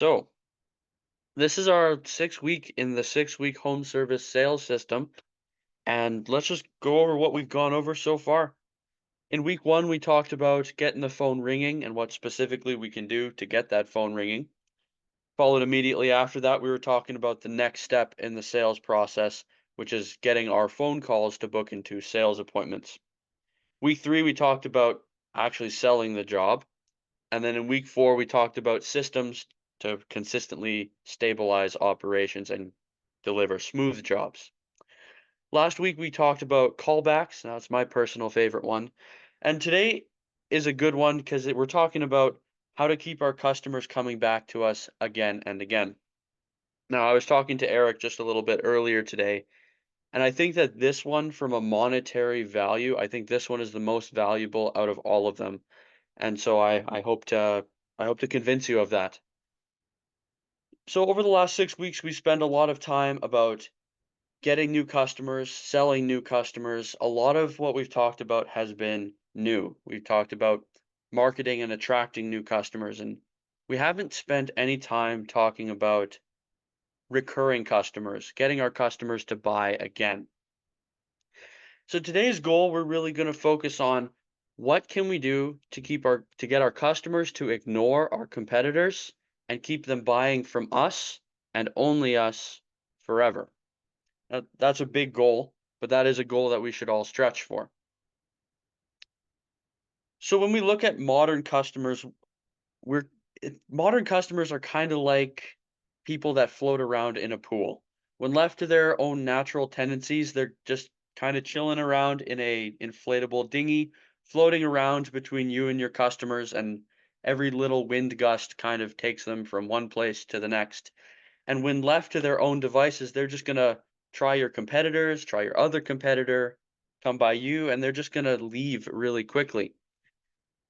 So, this is our 6 week in the 6 week home service sales system, and let's just go over what we've gone over so far. In week one, we talked about getting the phone ringing and what specifically we can do to get that phone ringing. Followed immediately after that, we were talking about the next step in the sales process, which is getting our phone calls to book into sales appointments. Week three, we talked about actually selling the job. And then in week four, we talked about systems to consistently stabilize operations and deliver smooth jobs. Last week, we talked about callbacks. That's my personal favorite one. And today is a good one because we're talking about how to keep our customers coming back to us again and again. Now, I was talking to Eric just a little bit earlier today, and I think that this one, from a monetary value, I think this one is the most valuable out of all of them. And so I hope to convince you of that. So over the last 6 weeks, we spend a lot of time about getting new customers, selling new customers. A lot of what we've talked about has been new. We've talked about marketing and attracting new customers, and we haven't spent any time talking about recurring customers, getting our customers to buy again. So today's goal, we're really going to focus on what can we do to get our customers to ignore our competitors and keep them buying from us and only us forever. Now, that's a big goal, but that is a goal that we should all stretch for. So when we look at modern customers, modern customers are kind of like people that float around in a pool. When left to their own natural tendencies, they're just kind of chilling around in a inflatable dinghy, floating around between you and your customers, and every little wind gust kind of takes them from one place to the next. And when left to their own devices, they're just gonna try your competitors, try your other competitor, come by you, and they're just gonna leave really quickly.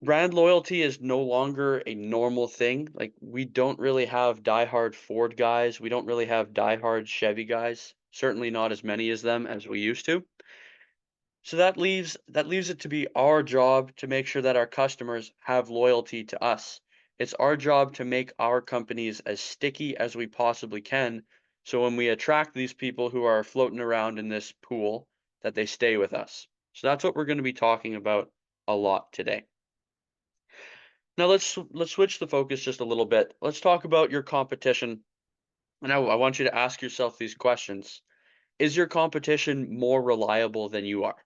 Brand loyalty is no longer a normal thing. Like, we don't really have diehard Ford guys. We don't really have diehard Chevy guys. Certainly not as many as them as we used to. So that leaves it to be our job to make sure that our customers have loyalty to us. It's our job to make our companies as sticky as we possibly can. So when we attract these people who are floating around in this pool, that they stay with us. So that's what we're going to be talking about a lot today. Now let's switch the focus just a little bit. Let's talk about your competition. And I want you to ask yourself these questions. Is your competition more reliable than you are?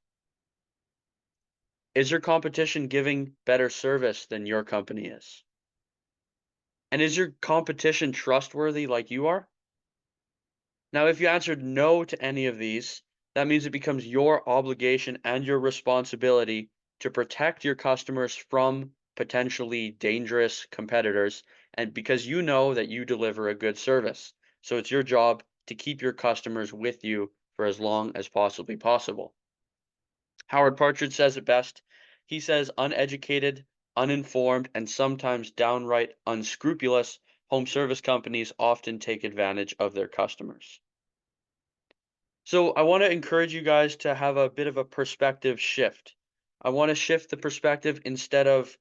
Is your competition giving better service than your company is? And is your competition trustworthy like you are? Now, if you answered no to any of these, that means it becomes your obligation and your responsibility to protect your customers from potentially dangerous competitors, and because you know that you deliver a good service. So it's your job to keep your customers with you for as long as possibly possible. Howard Partridge says it best. He says, uneducated, uninformed, and sometimes downright unscrupulous home service companies often take advantage of their customers. So I want to encourage you guys to have a bit of a perspective shift. I want to shift the perspective instead of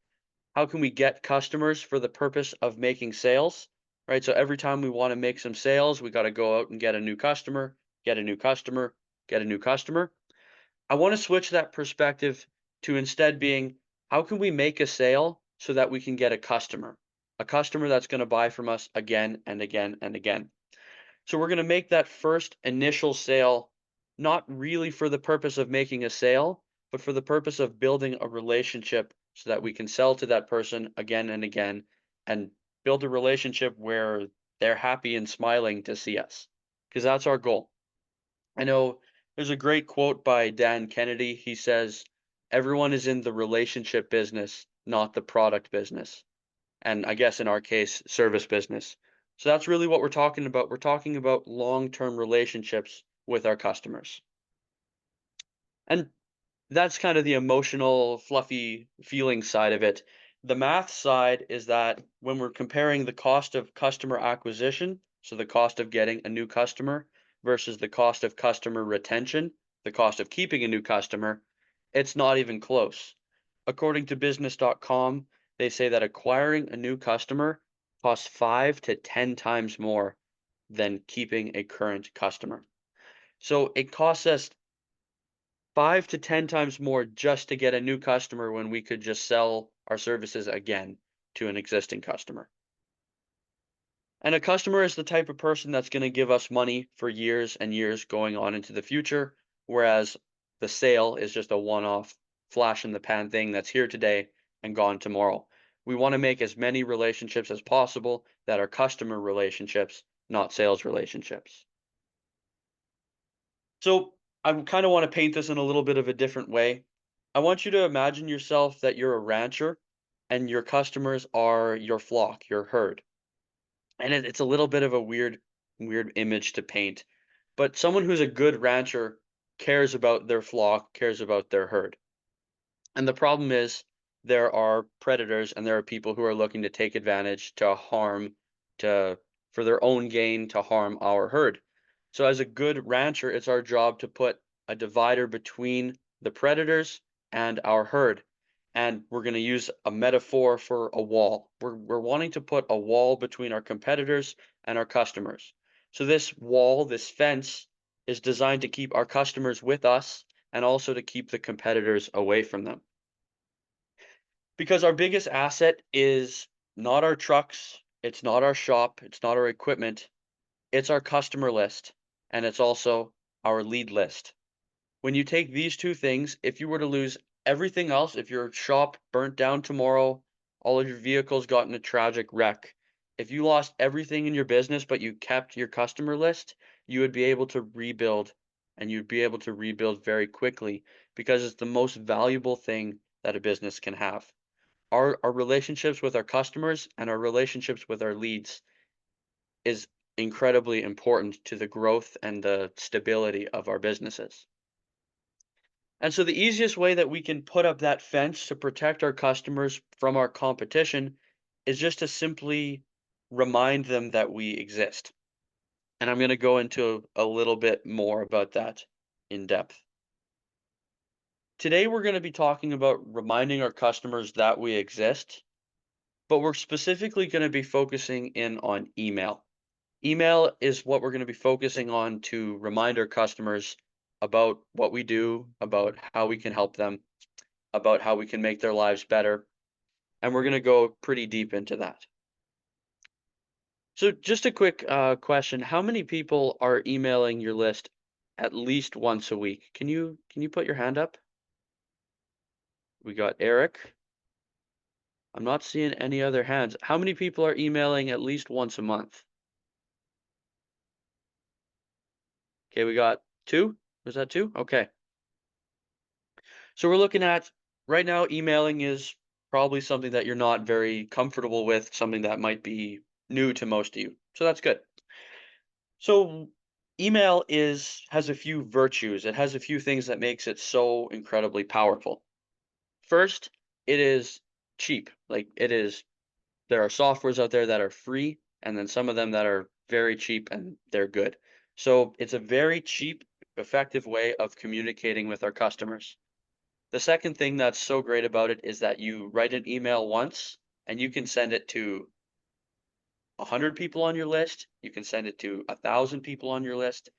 how can we get customers for the purpose of making sales, right? So every time we want to make some sales, we got to go out and get a new customer, get a new customer, get a new customer. I want to switch that perspective to instead being how can we make a sale so that we can get a customer that's going to buy from us again and again and again. So we're going to make that first initial sale not really for the purpose of making a sale, but for the purpose of building a relationship so that we can sell to that person again and again and build a relationship where they're happy and smiling to see us, because that's our goal. I know there's a great quote by Dan Kennedy. He says, everyone is in the relationship business, not the product business. And I guess in our case, service business. So that's really what we're talking about. We're talking about long-term relationships with our customers. And that's kind of the emotional, fluffy feeling side of it. The math side is that when we're comparing the cost of customer acquisition, so the cost of getting a new customer versus the cost of customer retention, the cost of keeping a new customer, it's not even close. According to business.com, they say that acquiring a new customer costs 5 to 10 times more than keeping a current customer. So it costs us 5 to 10 times more just to get a new customer when we could just sell our services again to an existing customer. And a customer is the type of person that's going to give us money for years and years going on into the future, whereas the sale is just a one-off flash in the pan thing that's here today and gone tomorrow. We want to make as many relationships as possible that are customer relationships, not sales relationships. So I kind of want to paint this in a little bit of a different way. I want you to imagine yourself that you're a rancher and your customers are your flock, your herd. And it's a little bit of a weird image to paint, but someone who's a good rancher cares about their flock, cares about their herd. And the problem is there are predators and there are people who are looking to take advantage to harm to for their own gain to harm our herd. So as a good rancher, it's our job to put a divider between the predators and our herd. And we're going to use a metaphor for a wall. We're wanting to put a wall between our competitors and our customers. So this wall, this fence, is designed to keep our customers with us and also to keep the competitors away from them. Because our biggest asset is not our trucks, it's not our shop, it's not our equipment, it's our customer list, and it's also our lead list. When you take these two things, if you were to lose everything else, if your shop burnt down tomorrow, all of your vehicles got in a tragic wreck, if you lost everything in your business but you kept your customer list, you would be able to rebuild and you'd be able to rebuild very quickly because it's the most valuable thing that a business can have. Our relationships with our customers and our relationships with our leads is incredibly important to the growth and the stability of our businesses. And so the easiest way that we can put up that fence to protect our customers from our competition is just to simply remind them that we exist. And I'm going to go into a little bit more about that in depth. Today, we're going to be talking about reminding our customers that we exist, but we're specifically going to be focusing in on email. Email is what we're going to be focusing on to remind our customers about what we do, about how we can help them, about how we can make their lives better. And we're going to go pretty deep into that. So just a quick question. How many people are emailing your list at least once a week? Can you put your hand up? We got Eric. I'm not seeing any other hands. How many people are emailing at least once a month? Okay, we got two. Was that two? Okay. So we're looking at right now, emailing is probably something that you're not very comfortable with, something that might be new to most of you. So that's good. So email has a few virtues. It has a few things that makes it so incredibly powerful. First, it is cheap. There are softwares out there that are free, and then some of them that are very cheap and they're good. So it's a very cheap, effective way of communicating with our customers. The second thing that's so great about it is that you write an email once and you can send it to 100 people on your list. You can send it to 1,000 people on your list.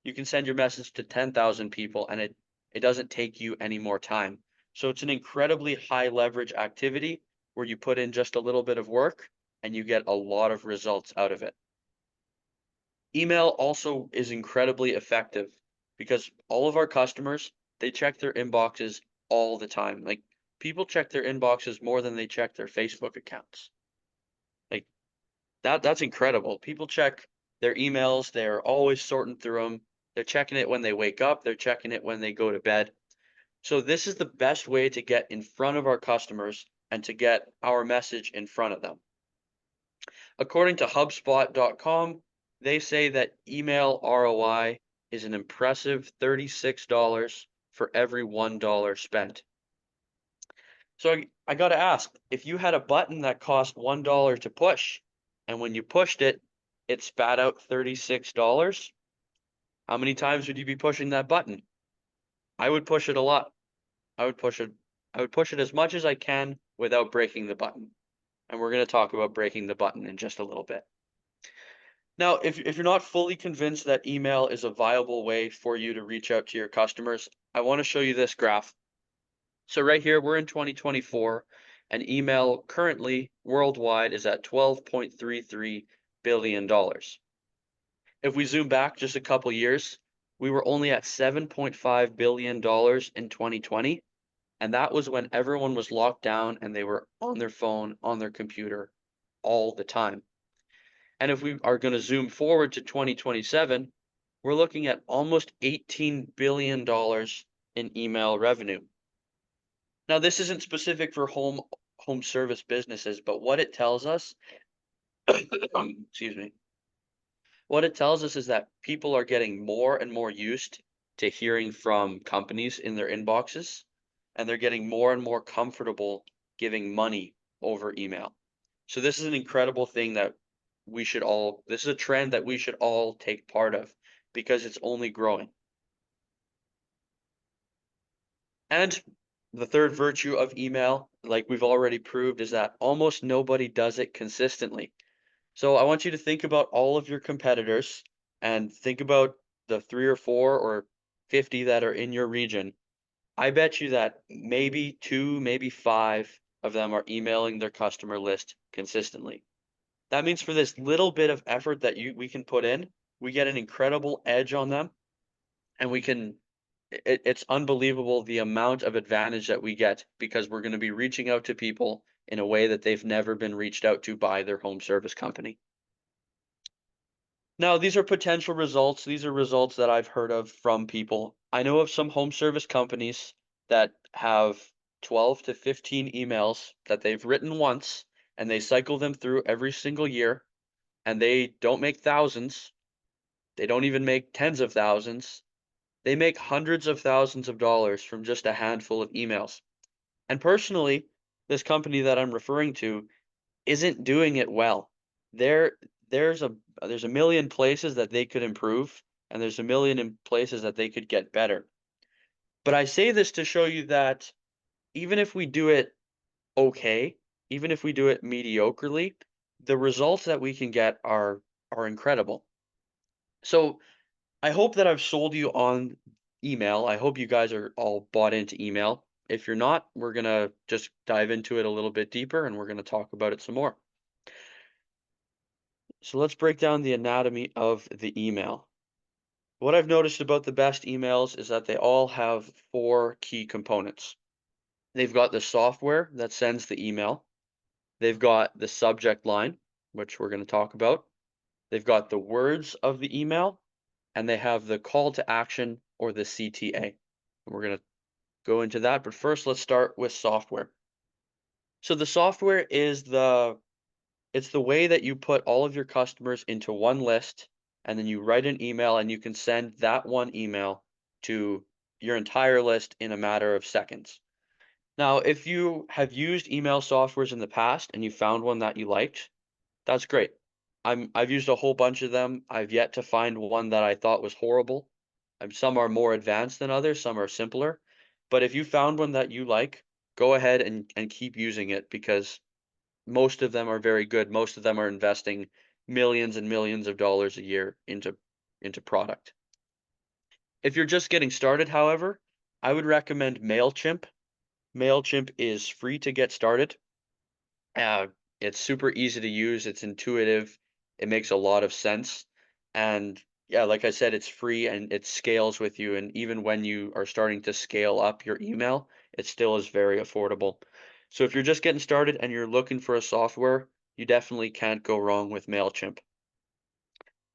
You can send your message to 10,000 people and it doesn't take you any more time. So it's an incredibly high leverage activity where you put in just a little bit of work and you get a lot of results out of it. Email also is incredibly effective because all of our customers, they check their inboxes all the time. Like people check their inboxes more than they check their Facebook accounts. Like that's incredible. People check their emails, they're always sorting through them. They're checking it when they wake up, they're checking it when they go to bed. So this is the best way to get in front of our customers and to get our message in front of them. According to HubSpot.com, they say that email ROI is an impressive $36 for every $1 spent. So I got to ask, if you had a button that cost $1 to push, and when you pushed it, it spat out $36, how many times would you be pushing that button? I would push it a lot. I would push it. I would push it as much as I can without breaking the button. and we're going to talk about breaking the button in just a little bit. Now, if you're not fully convinced that email is a viable way for you to reach out to your customers, I want to show you this graph. So right here, we're in 2024, and email currently worldwide is at $12.33 billion. If we zoom back just a couple years, we were only at $7.5 billion in 2020, and that was when everyone was locked down and they were on their phone, on their computer all the time. And if we are going to zoom forward to 2027, we're looking at almost $18 billion in email revenue. Now, this isn't specific for home service businesses, but what it tells us, excuse me, what it tells us is that people are getting more and more used to hearing from companies in their inboxes, and they're getting more and more comfortable giving money over email. So this is an incredible thing that this is a trend that we should all take part of because it's only growing. And the third virtue of email, like we've already proved, is that almost nobody does it consistently. So I want you to think about all of your competitors and think about the 3 or 4 or 50 that are in your region. I bet you that maybe 2, maybe 5 of them are emailing their customer list consistently. That means for this little bit of effort that we can put in, we get an incredible edge on them, and it's unbelievable the amount of advantage that we get because we're going to be reaching out to people in a way that they've never been reached out to by their home service company. Now, these are potential results. These are results that I've heard of from people. I know of some home service companies that have 12 to 15 emails that they've written once and they cycle them through every single year, and they don't make thousands. They don't even make tens of thousands. They make hundreds of thousands of dollars from just a handful of emails. And personally, this company that I'm referring to isn't doing it well. There there's a million places that they could improve, and there's a million places that they could get better. But I say this to show you that even if we do it okay, even if we do it mediocrely, the results that we can get are incredible. So I hope that I've sold you on email. I hope you guys are all bought into email. If you're not, we're gonna just dive into it a little bit deeper and we're gonna talk about it some more. So let's break down the anatomy of the email. What I've noticed about the best emails is that they all have 4 key components. They've got the software that sends the email. They've got the subject line, which we're going to talk about. They've got the words of the email, and they have the call to action or the CTA. And we're going to go into that, but first let's start with software. So the software is it's the way that you put all of your customers into one list, and then you write an email and you can send that one email to your entire list in a matter of seconds. Now, if you have used email softwares in the past and you found one that you liked, that's great. I've used a whole bunch of them. I've yet to find one that I thought was horrible. Some are more advanced than others, some are simpler. But if you found one that you like, go ahead and keep using it because most of them are very good. Most of them are investing millions and millions of dollars a year into product. If you're just getting started, however, I would recommend MailChimp. MailChimp is free to get started. Uh, it's super easy to use. It's intuitive. It makes a lot of sense. And yeah, like I said, it's free and it scales with you. And even when you are starting to scale up your email, it still is very affordable. So if you're just getting started and you're looking for a software, you definitely can't go wrong with MailChimp.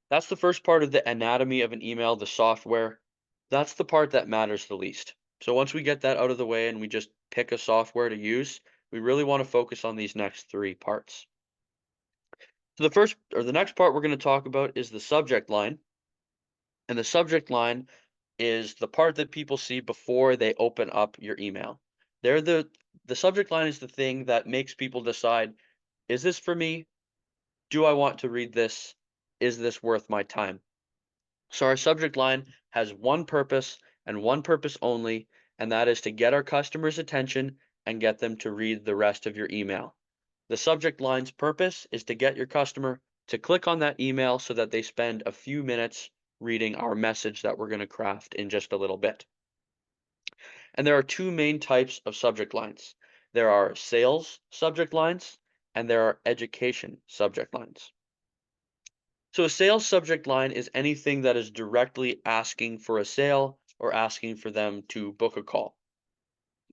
That's the first part of the anatomy of an email, the software. That's the part that matters the least. So once we get that out of the way and we just pick a software to use, we really want to focus on these next 3 parts. So the next part we're going to talk about is the subject line. And the subject line is the part that people see before they open up your email. The subject line is the thing that makes people decide, is this for me? Do I want to read this? Is this worth my time? So our subject line has one purpose and one purpose only, and that is to get our customers' attention and get them to read the rest of your email. The subject line's purpose is to get your customer to click on that email so that they spend a few minutes reading our message that we're going to craft in just a little bit. And there are two main types of subject lines. There are sales subject lines and there are education subject lines. So a sales subject line is anything that is directly asking for a sale or asking for them to book a call.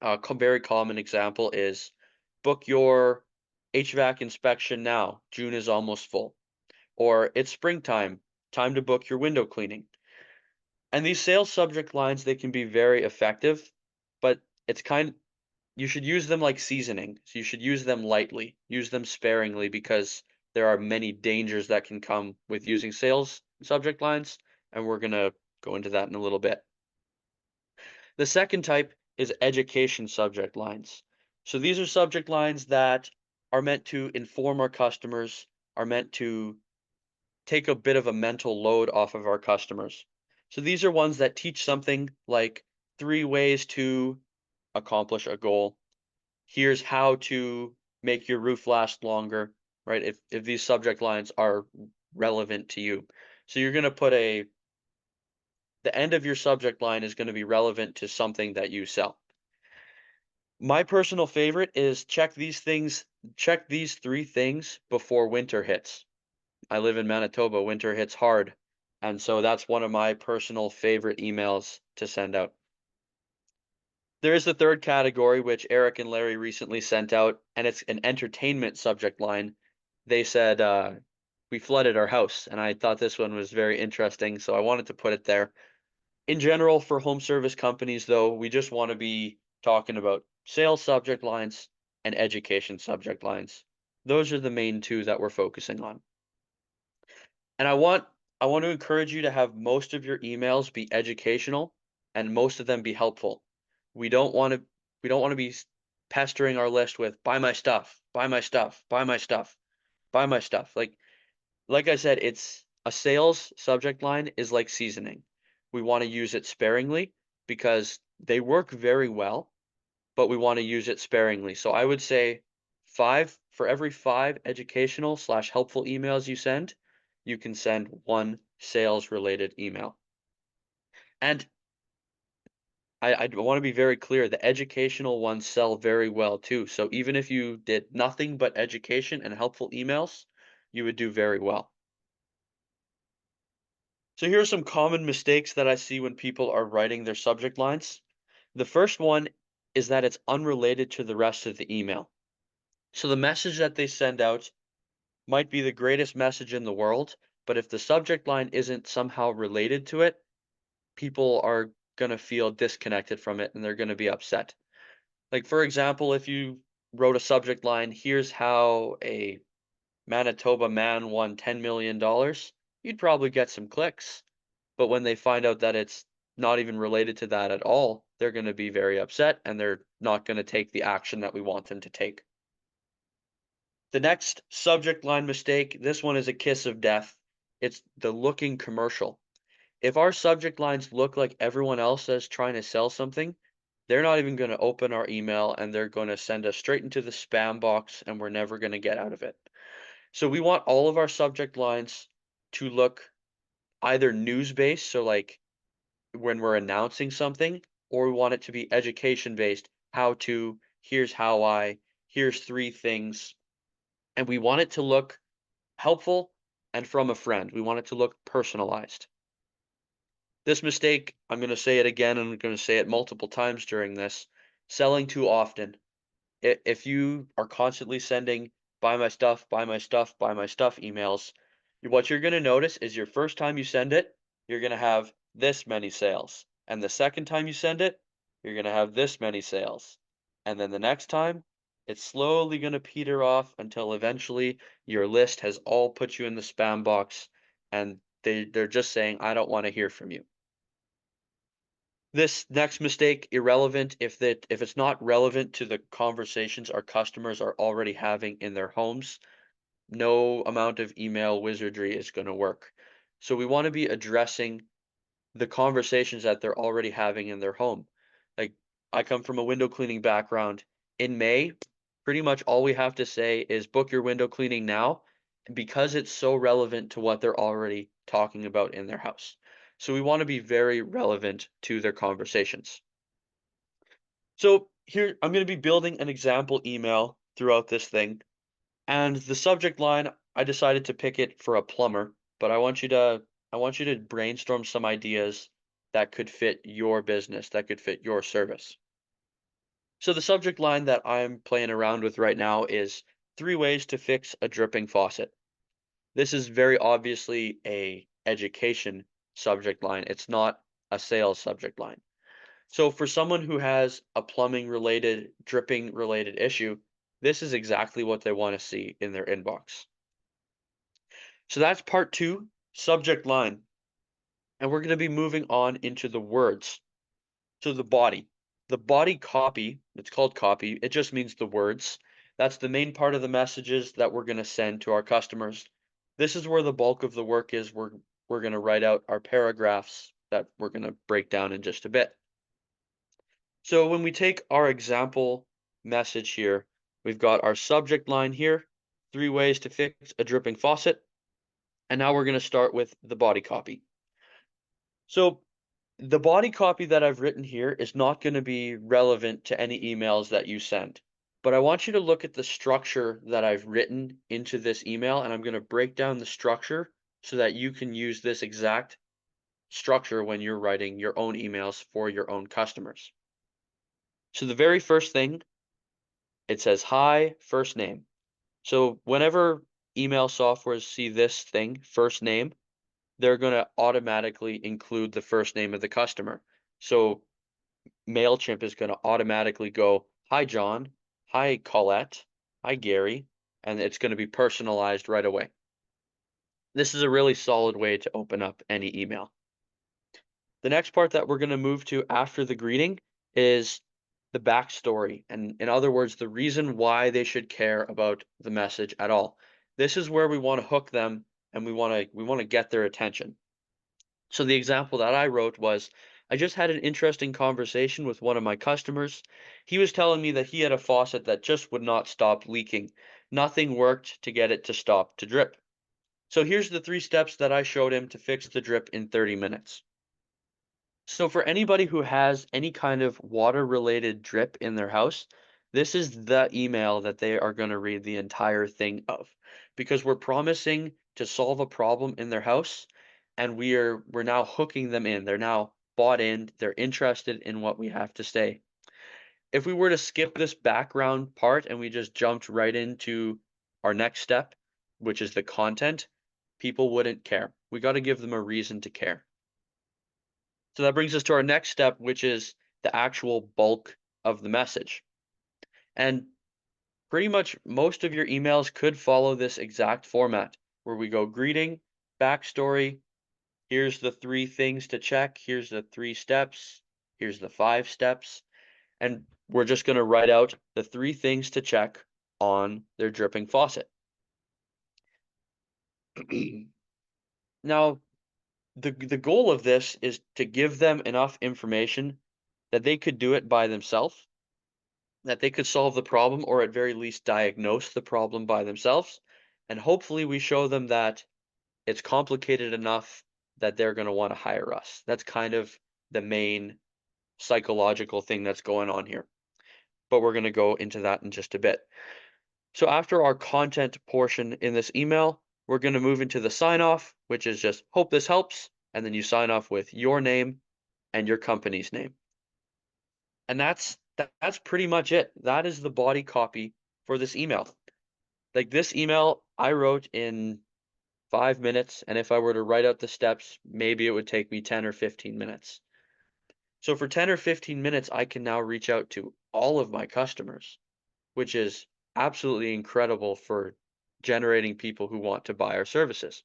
A very common example is book your HVAC inspection now. June is almost full. Or it's springtime, time to book your window cleaning. And these sales subject lines, they can be very effective, but it's kind you should use them like seasoning. So you should use them lightly, use them sparingly because there are many dangers that can come with using sales subject lines, and we're going to go into that in a little bit. The second type is education subject lines. So these are subject lines that are meant to inform our customers, are meant to take a bit of a mental load off of our customers. So these are ones that teach something like 3 ways to accomplish a goal. Here's how to make your roof last longer, right? If these subject lines are relevant to you. So you're going to put the end of your subject line is going to be relevant to something that you sell. My personal favorite is check these 3 things before winter hits. I live in Manitoba, winter hits hard, and so that's one of my personal favorite emails to send out. There is the third category, which Eric and Larry recently sent out, and it's an entertainment subject line. They said, "We flooded our house," and I thought this one was very interesting, so I wanted to put it there. In general, for home service companies, though, we just want to be talking about sales subject lines and education subject lines. Those are the main two that we're focusing on. And I want to encourage you to have most of your emails be educational and most of them be helpful. We don't want to we don't want to be pestering our list with buy my stuff, buy my stuff, buy my stuff, buy my stuff. Like I said, it's a sales subject line is like seasoning. We want to use it sparingly because they work very well, but we want to use it sparingly. So I would say for every 5 educational slash helpful emails you send, you can send one sales related email. And I want to be very clear, the educational ones sell very well too. So even if you did nothing but education and helpful emails, you would do very well. So here are some common mistakes that I see when people are writing their subject lines. The first one is that it's unrelated to the rest of the email. So the message that they send out might be the greatest message in the world, but if the subject line isn't somehow related to it, people are going to feel disconnected from it and they're going to be upset. Like, for example, if you wrote a subject line, here's how a Manitoba man won $10 million, you'd probably get some clicks. But when they find out that it's not even related to that at all, they're going to be very upset and they're not going to take the action that we want them to take. The next subject line mistake, this one is a kiss of death. It's the looking commercial. If our subject lines look like everyone else that's trying to sell something, they're not even going to open our email and they're going to send us straight into the spam box and we're never going to get out of it. So we want all of our subject lines to look either news based, so like when we're announcing something, or we want it to be education based, how to, here's how I, here's 3 things. And we want it to look helpful and from a friend. We want it to look personalized. This mistake, I'm going to say it again, and I'm going to say it multiple times during this, selling too often. If you are constantly sending buy my stuff, buy my stuff, buy my stuff emails, what you're going to notice is your first time you send it, you're going to have this many sales. And the second time you send it, you're going to have this many sales. And then the next time, it's slowly going to peter off until eventually your list has all put you in the spam box and they're just saying, I don't want to hear from you. This next mistake, irrelevant if it's not relevant to the conversations our customers are already having in their homes, no amount of email wizardry is going to work. So we want to be addressing the conversations that they're already having in their home. Like, I come from a window cleaning background. In May, Pretty much all we have to say is book your window cleaning now because it's so relevant to what they're already talking about in their house. So we want to be very relevant to their conversations. So here, I'm going to be building an example email throughout this thing. And the subject line, I decided to pick it for a plumber, but I want you to brainstorm some ideas that could fit your business, that could fit your service. So the subject line that I'm playing around with right now is 3 ways to fix a dripping faucet. This is very obviously a education subject line. It's not a sales subject line. So for someone who has a plumbing related, dripping related issue, this is exactly what they want to see in their inbox. So that's part two, subject line. And we're going to be moving on into the words. So the body. The body copy, it's called copy, it just means the words. That's the main part of the messages that we're going to send to our customers. This is where the bulk of the work is. We're going to write out our paragraphs that we're going to break down in just a bit. So when we take our example message here, we've got our subject line here, 3 ways to fix a dripping faucet. And now we're going to start with the body copy. So the body copy that I've written here is not going to be relevant to any emails that you send. But I want you to look at the structure that I've written into this email, and I'm going to break down the structure so that you can use this exact structure when you're writing your own emails for your own customers. So the very first thing, it says hi, first name. So whenever email softwares see this thing, first name, they're going to automatically include the first name of the customer. So MailChimp is going to automatically go, hi, John, hi, Colette, hi, Gary, and it's going to be personalized right away. This is a really solid way to open up any email. The next part that we're going to move to after the greeting is the backstory. And in other words, the reason why they should care about the message at all. This is where we want to hook them and we want to get their attention. So the example that I wrote was, I just had an interesting conversation with one of my customers. He was telling me that he had a faucet that just would not stop leaking. Nothing worked to get it to stop to drip. So here's the 3 steps that I showed him to fix the drip in 30 minutes. So for anybody who has any kind of water related drip in their house, this is the email that they are going to read the entire thing of, because we're promising to solve a problem in their house and we're now hooking them in. They're now bought in, they're interested in what we have to say. If we were to skip this background part and we just jumped right into our next step, which is the content, people wouldn't care. We got to give them a reason to care. So that brings us to our next step, which is the actual bulk of the message. And pretty much most of your emails could follow this exact format where we go greeting, backstory, here's the 3 things to check, here's the 3 steps, here's the 5 steps, and we're just going to write out the 3 things to check on their dripping faucet. Now, the goal of this is to give them enough information that they could do it by themselves, that they could solve the problem or at very least diagnose the problem by themselves. And hopefully we show them that it's complicated enough that they're going to want to hire us. That's kind of the main psychological thing that's going on here. But we're going to go into that in just a bit. So after our content portion in this email, we're going to move into the sign off, which is just hope this helps. And then you sign off with your name and your company's name. And that's pretty much it. That is the body copy for this email. Like this email I wrote in 5 minutes, and if I were to write out the steps, maybe it would take me 10 or 15 minutes. So for 10 or 15 minutes, I can now reach out to all of my customers, which is absolutely incredible for generating people who want to buy our services.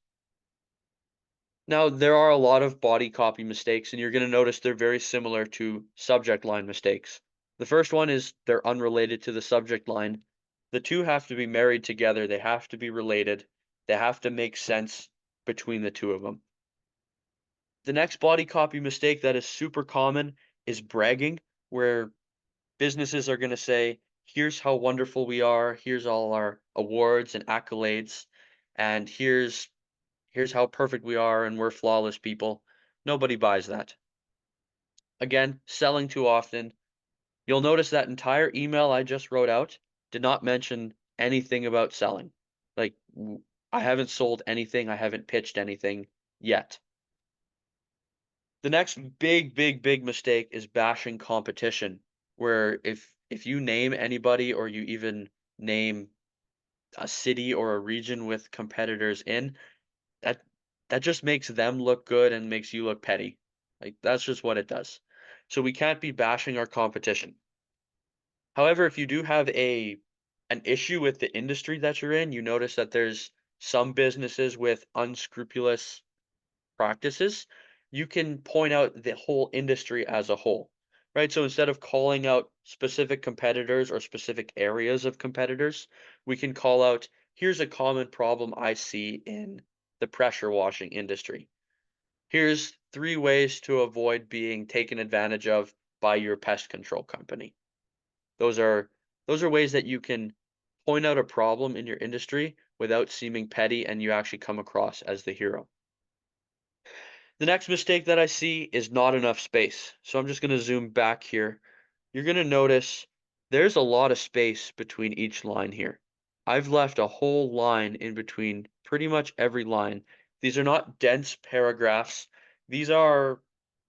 Now, there are a lot of body copy mistakes, and you're going to notice they're very similar to subject line mistakes. The first one is they're unrelated to the subject line. The two have to be married together. They have to be related. They have to make sense between the two of them. The next body copy mistake that is super common is bragging, where businesses are going to say, Here's how wonderful we are. Here's all our awards and accolades. And here's how perfect we are and we're flawless people. Nobody buys that. Again, selling too often. You'll notice that entire email I just wrote out did not mention anything about selling. Like, I haven't sold anything, I haven't pitched anything yet. The next big mistake is bashing competition, where if you name anybody or you even name a city or a region with competitors in, that that just makes them look good and makes you look petty. Like, that's just what it does. So we can't be bashing our competition. However, if you do have an issue with the industry that you're in, you notice that there's some businesses with unscrupulous practices, you can point out the whole industry as a whole, right? So instead of calling out specific competitors or specific areas of competitors, we can call out, here's a common problem I see in the pressure washing industry. Here's 3 ways to avoid being taken advantage of by your pest control company. Those are those are ways that you can point out a problem in your industry without seeming petty and you actually come across as the hero. The next mistake that I see is not enough space. So I'm just going to zoom back here. You're going to notice there's a lot of space between each line here. I've left a whole line in between pretty much every line. These are not dense paragraphs. These are,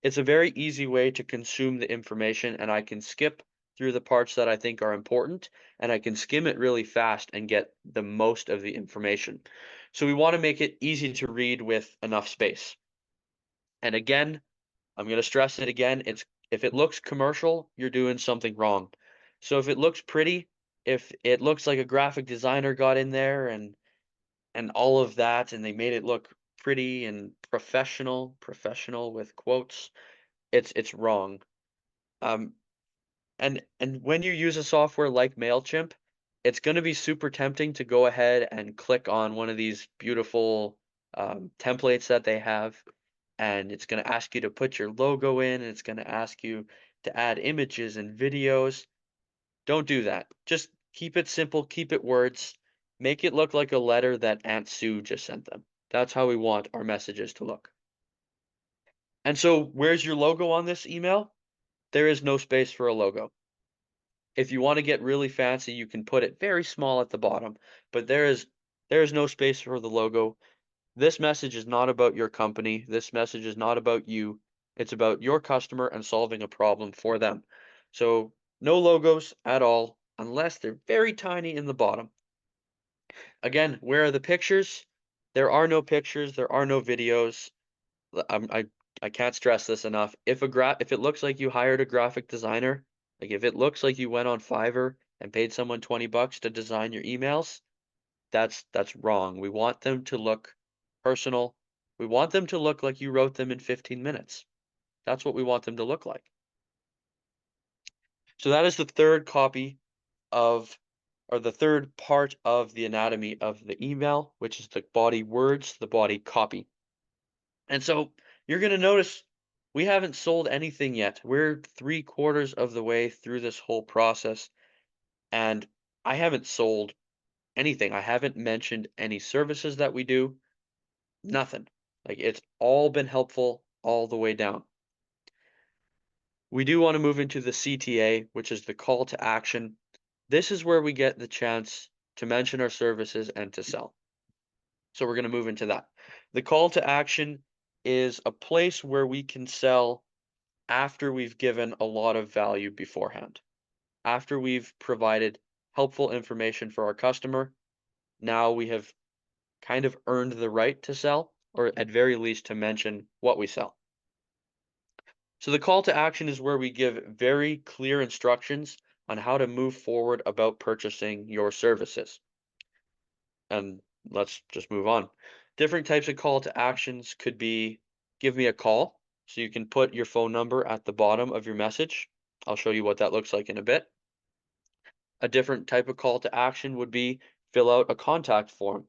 it's a very easy way to consume the information, and I can skip through the parts that I think are important, and I can skim it really fast and get the most of the information. So we want to make it easy to read with enough space. And again, I'm going to stress it again. It's if it looks commercial, you're doing something wrong. So if it looks pretty, if it looks like a graphic designer got in there and all of that and they made it look pretty and professional with quotes, it's wrong. Um and when you use a software like Mailchimp, it's going to be super tempting to go ahead and click on one of these beautiful templates that they have, and it's going to ask you to put your logo in, and it's going to ask you to add images and videos. Don't do that. Just keep it simple, keep it words, make it look like a letter that Aunt Sue just sent them. That's how we want our messages to look. And so, where's your logo on this email? There is no space for a logo. If you want to get really fancy, you can put it very small at the bottom, but there is no space for the logo. This message is not about your company. This message is not about you. It's about your customer and solving a problem for them. So no logos at all, unless they're very tiny in the bottom. Again, where are the pictures? There are no pictures. There are no videos. I can't stress this enough. If it looks like you hired a graphic designer, like if it looks like you went on Fiverr and paid someone 20 bucks to design your emails, that's wrong. We want them to look personal. We want them to look like you wrote them in 15 minutes. That's what we want them to look like. So that is the third copy of, or the third part of the anatomy of the email, which is the body words, the body copy. And so you're going to notice we haven't sold anything yet. We're 3/4 of the way through this whole process, and I haven't sold anything. I haven't mentioned any services that we do. Nothing. Like, it's all been helpful all the way down. We do want to move into the CTA, which is the call to action. This is where we get the chance to mention our services and to sell. So we're going to move into that. The call to action is a place where we can sell after we've given a lot of value beforehand. After we've provided helpful information for our customer, now we have kind of earned the right to sell, or at very least to mention what we sell. So the call to action is where we give very clear instructions on how to move forward about purchasing your services. And let's just move on. Different types of call to actions could be give me a call. So you can put your phone number at the bottom of your message. I'll show you what that looks like in a bit. A different type of call to action would be fill out a contact form.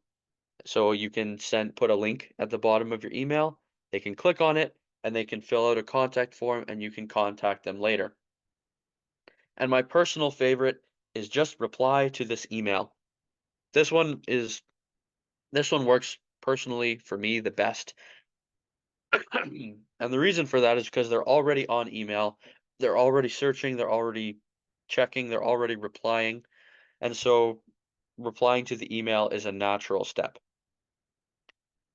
So you can put a link at the bottom of your email. They can click on it and they can fill out a contact form and you can contact them later. And my personal favorite is just reply to this email. This one is this one works personally for me the best. And the reason for that is because they're already on email, they're already searching, they're already checking, they're already replying. And so replying to the email is a natural step.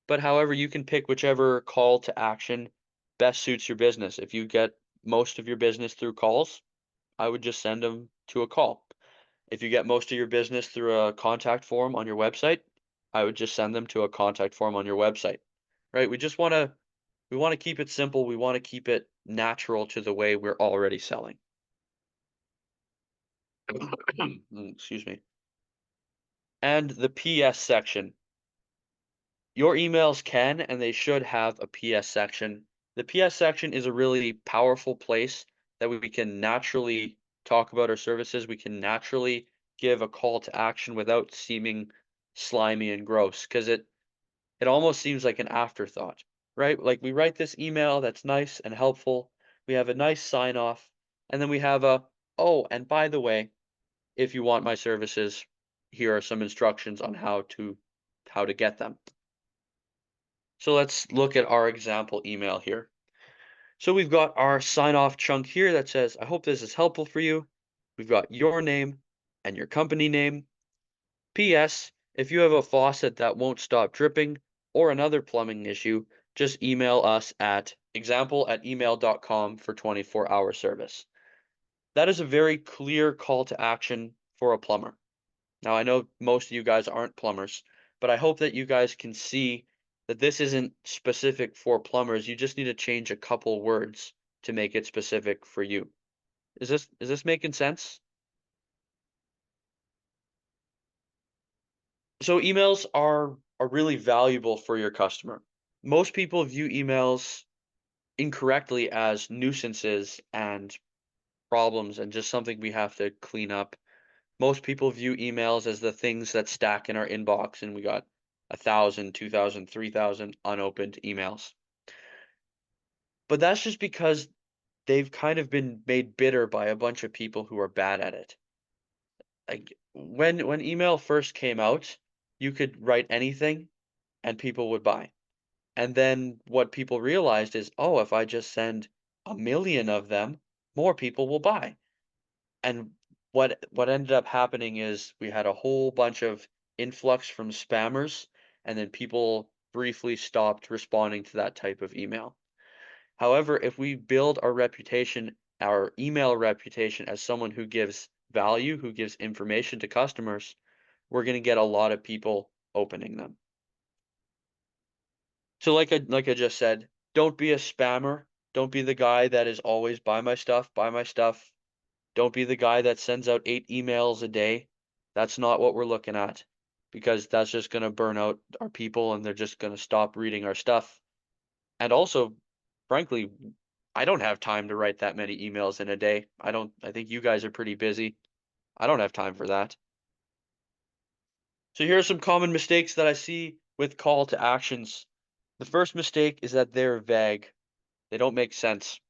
But however, you can pick whichever call to action best suits your business. If you get most of your business through calls, I would just send them to a call. If you get most of your business through a contact form on your website, I would just send them to a contact form on your website. Right? We want to keep it simple. We want to keep it natural to the way we're already selling. Excuse me. And the PS section. Your emails can and they should have a PS section. The PS section is a really powerful place that we can naturally talk about our services. We can naturally give a call to action without seeming slimy and gross because it almost seems like an afterthought, right? Like we write this email that's nice and helpful. We have a nice sign off, and then we have a, oh, and by the way, if you want my services, here are some instructions on how to get them. So let's look at our example email here. So we've got our sign off chunk here that says, I hope this is helpful for you. We've got your name and your company name. P.S. If you have a faucet that won't stop dripping or another plumbing issue, just email us at example@email.com for 24-hour service. That is a very clear call to action for a plumber. Now, I know most of you guys aren't plumbers, but I hope that you guys can see that this isn't specific for plumbers. You just need to change a couple words to make it specific for you. Is this making sense? So emails are really valuable for your customer. Most people view emails incorrectly as nuisances and problems and just something we have to clean up. Most people view emails as the things that stack in our inbox, and we got 1,000, 2,000, 3,000 unopened emails. But that's just because they've kind of been made bitter by a bunch of people who are bad at it. Like when email first came out, you could write anything and people would buy. And then what people realized is, oh, if I just send a million of them, more people will buy. And what ended up happening is we had a whole bunch of influx from spammers, and then people briefly stopped responding to that type of email. However, if we build our reputation, our email reputation as someone who gives value, who gives information to customers, we're going to get a lot of people opening them. So like I just said, don't be a spammer. Don't be the guy that is always buy my stuff, buy my stuff. Don't be the guy that sends out 8 emails a day. That's not what we're looking at because that's just going to burn out our people and they're just going to stop reading our stuff. And also, frankly, I don't have time to write that many emails in a day. I think you guys are pretty busy. I don't have time for that. So here are some common mistakes that I see with call to actions. The first mistake is that they're vague. They don't make sense.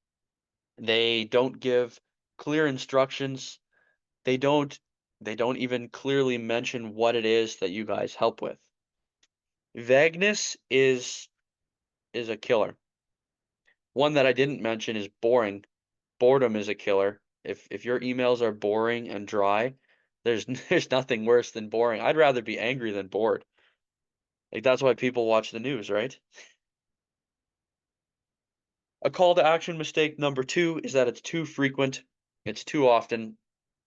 They don't give clear instructions. They don't they don't even clearly mention what it is that you guys help with. Vagueness is a killer. One that I didn't mention is boring. Boredom is a killer. If your emails are boring and dry, there's there's nothing worse than boring. I'd rather be angry than bored. Like that's why people watch the news, right? A call to action mistake number 2 is that it's too frequent. It's too often,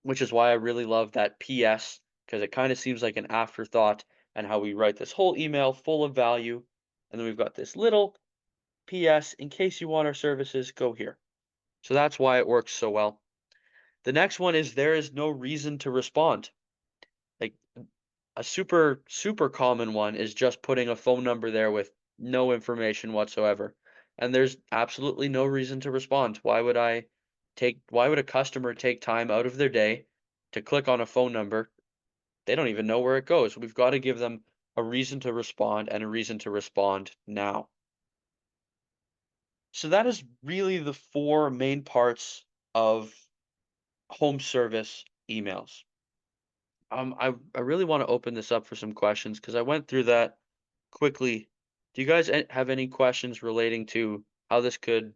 which is why I really love that PS because it kind of seems like an afterthought and how we write this whole email full of value. And then we've got this little PS in case you want our services, go here. So that's why it works so well. The next one is there is no reason to respond. Like a super common one is just putting a phone number there with no information whatsoever. And there's absolutely no reason to respond. Why would a customer take time out of their day to click on a phone number? They don't even know where it goes. We've got to give them a reason to respond and a reason to respond now. So that is really the 4 main parts of home service emails. I really want to open this up for some questions because I went through that quickly. Do you guys have any questions relating to how this could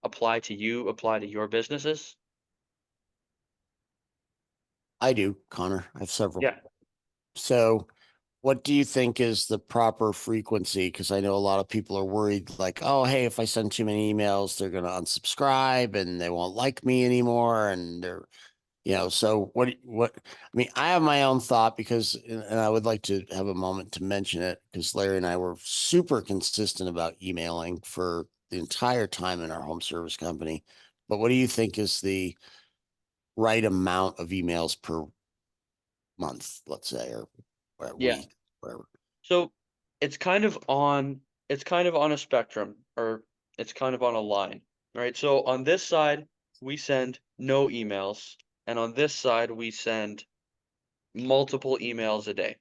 apply to your businesses? I do, Connor. I have several. Yeah. So, what do you think is the proper frequency? Because I know a lot of people are worried, like, oh, hey, if I send too many emails, they're going to unsubscribe and they won't like me anymore. And they're, so I mean, I have my own thought because, and I would like to have a moment to mention it because Larry and I were super consistent about emailing for the entire time in our home service company. But what do you think is the right amount of emails per month, let's say, or Yeah. week, whatever? So it's kind of on it's kind of on a spectrum, or it's kind of on a line, right? So on this side, we send no emails, and on this side, we send multiple emails a day,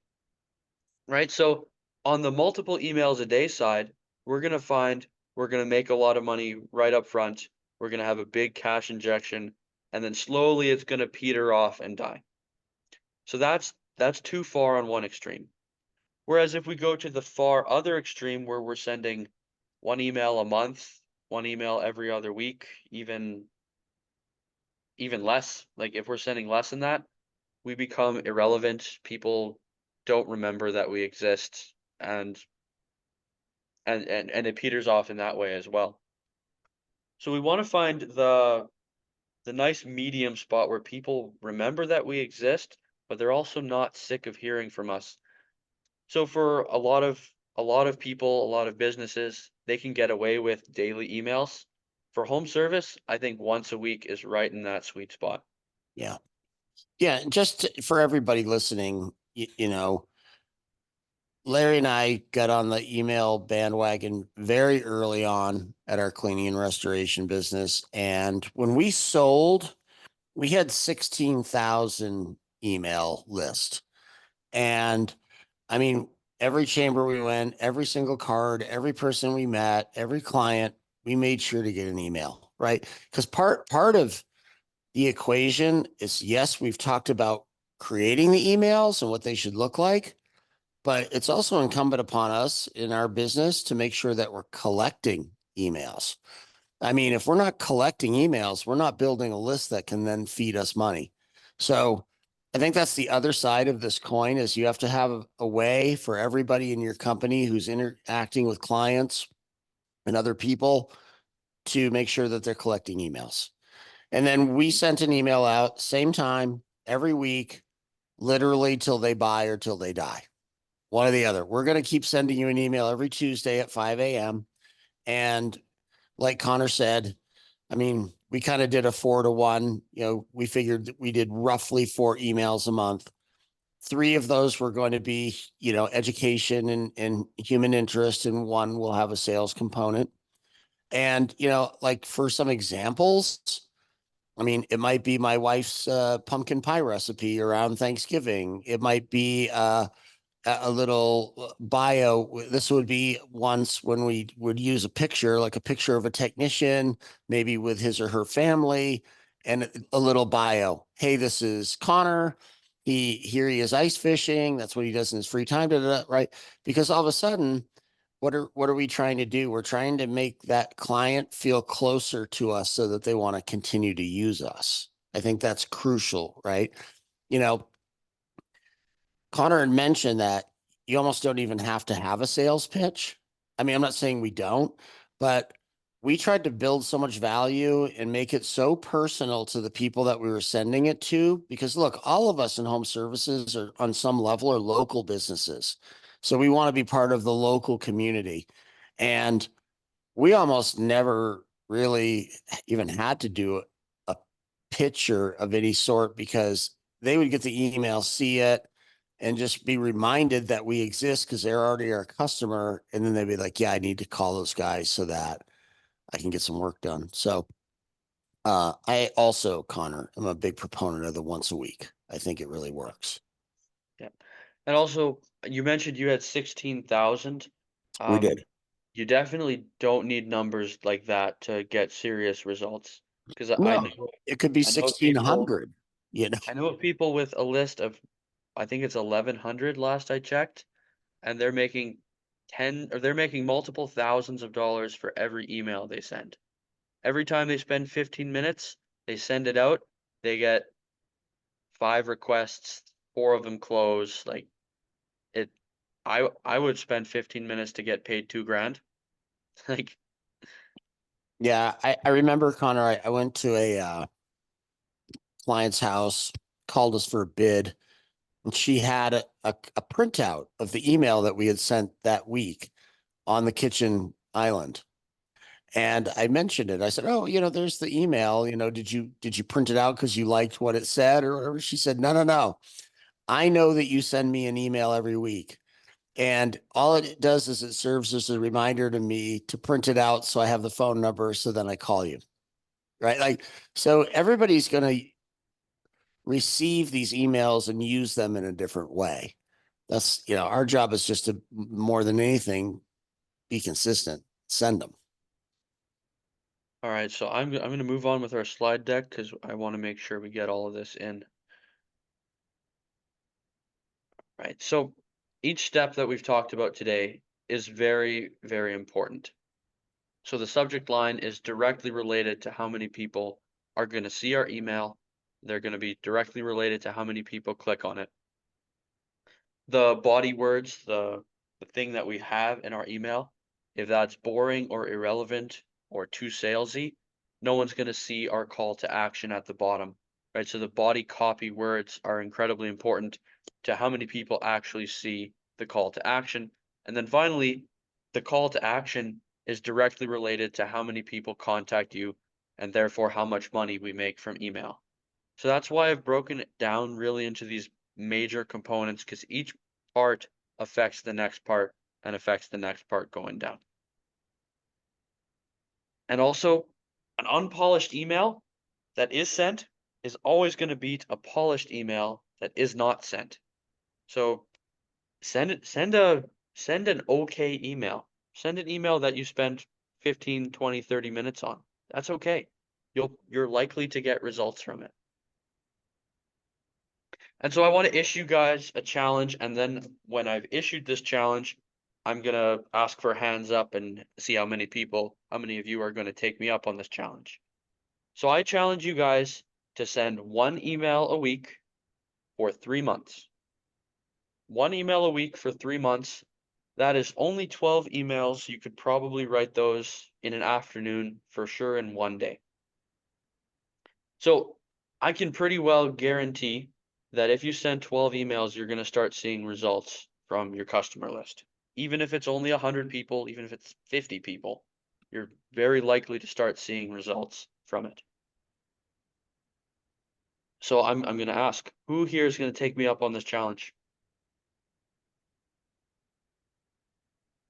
right? So on the multiple emails a day side, we're gonna make a lot of money right up front. We're gonna have a big cash injection, and then slowly it's gonna peter off and die. So that's too far on one extreme. Whereas if we go to the far other extreme where we're sending one email a month, one email every other week, even less, like if we're sending less than that, we become irrelevant. People don't remember that we exist, and and it peters off in that way as well. So we want to find the nice medium spot where people remember that we exist, but they're also not sick of hearing from us. So for a lot of people, a lot of businesses, they can get away with daily emails. For home service, I think once a week is right in that sweet spot. Yeah. Yeah. For everybody listening, Larry and I got on the email bandwagon very early on at our cleaning and restoration business. And when we sold, we had 16,000 email list. And I mean, every chamber we went, every single card, every person we met, every client, we made sure to get an email, right? Because part of the equation is, yes, we've talked about creating the emails and what they should look like, but it's also incumbent upon us in our business to make sure that we're collecting emails. I mean, if we're not collecting emails, we're not building a list that can then feed us money. So I think that's the other side of this coin is you have to have a way for everybody in your company who's interacting with clients and other people to make sure that they're collecting emails. And then we sent an email out same time every week, literally till they buy or till they die. One or the other. We're going to keep sending you an email every Tuesday at 5 a.m. And like Connor said, I mean, we kind of did a 4-to-1. We figured that we did roughly 4 emails a month. Three of those were going to be, education and human interest, and one will have a sales component. And, like for some examples, I mean, it might be my wife's pumpkin pie recipe around Thanksgiving. It might be a little bio. This would be once when we would use a picture, like a picture of a technician, maybe with his or her family, and a little bio. Hey, this is Connor. He is ice fishing. That's what he does in his free time. Right? Because all of a sudden, what are we trying to do? We're trying to make that client feel closer to us so that they want to continue to use us. I think that's crucial, right? You know, Connor had mentioned that you almost don't even have to have a sales pitch. I mean, I'm not saying we don't, but we tried to build so much value and make it so personal to the people that we were sending it to. Because look, all of us in home services are on some level are local businesses. So we want to be part of the local community. And we almost never really even had to do a picture of any sort because they would get the email, see it, and just be reminded that we exist because they're already our customer. And then they'd be like, yeah, I need to call those guys so that I can get some work done. So I also, Connor, I'm a big proponent of the once a week. I think it really works. Yeah. And also, you mentioned you had 16,000. We Um, did. you definitely don't need numbers like that to get serious results. Because No, it could be I know of people 1,600, you know. I know of people with a list of I think it's 1,100 last I checked, and they're making multiple thousands of dollars for every email they send. Every time they spend 15 minutes, they send it out, they get 5 requests, 4 of them close, like, it I would spend 15 minutes to get paid 2 grand. Like, Yeah, I remember, Connor, I went to a client's house, called us for a bid, and she had a printout of the email that we had sent that week on the kitchen island. And I mentioned it. I said, "Oh, there's the email. Did you print it out because you liked what it said or whatever?" She said, "No, no, no. I know that you send me an email every week. And all it does is it serves as a reminder to me to print it out so I have the phone number so then I call you." Right? Like, so everybody's going to receive these emails and use them in a different way. That's, our job is just to, more than anything, be consistent, send them. alright, so I'm gonna move on with our slide deck because I wanna make sure we get all of this in. Right, so each step that we've talked about today is very, very important. So the subject line is directly related to how many people are gonna see our email. They're gonna be directly related to how many people click on it. The body words, the thing that we have in our email, if that's boring or irrelevant or too salesy, no one's going to see our call to action at the bottom, right? So the body copy words are incredibly important to how many people actually see the call to action. And then finally, the call to action is directly related to how many people contact you and therefore how much money we make from email. So that's why I've broken it down really into these major components because each part affects the next part and affects the next part going down. And also, an unpolished email that is sent is always going to beat a polished email that is not sent. So send an okay email. Send an email that you spend 15, 20, 30 minutes on. That's okay. You're likely to get results from it. And so I want to issue guys a challenge, and then when I've issued this challenge, I'm gonna ask for hands up and see how many of you are gonna take me up on this challenge. So I challenge you guys to send 1 email a week for 3 months. 1 email a week for 3 months. That is only 12 emails. You could probably write those in an afternoon for sure in one day. So I can pretty well guarantee that if you send 12 emails, you're going to start seeing results from your customer list. Even if it's only 100 people, even if it's 50 people, you're very likely to start seeing results from it. So I'm going to ask, who here is going to take me up on this challenge?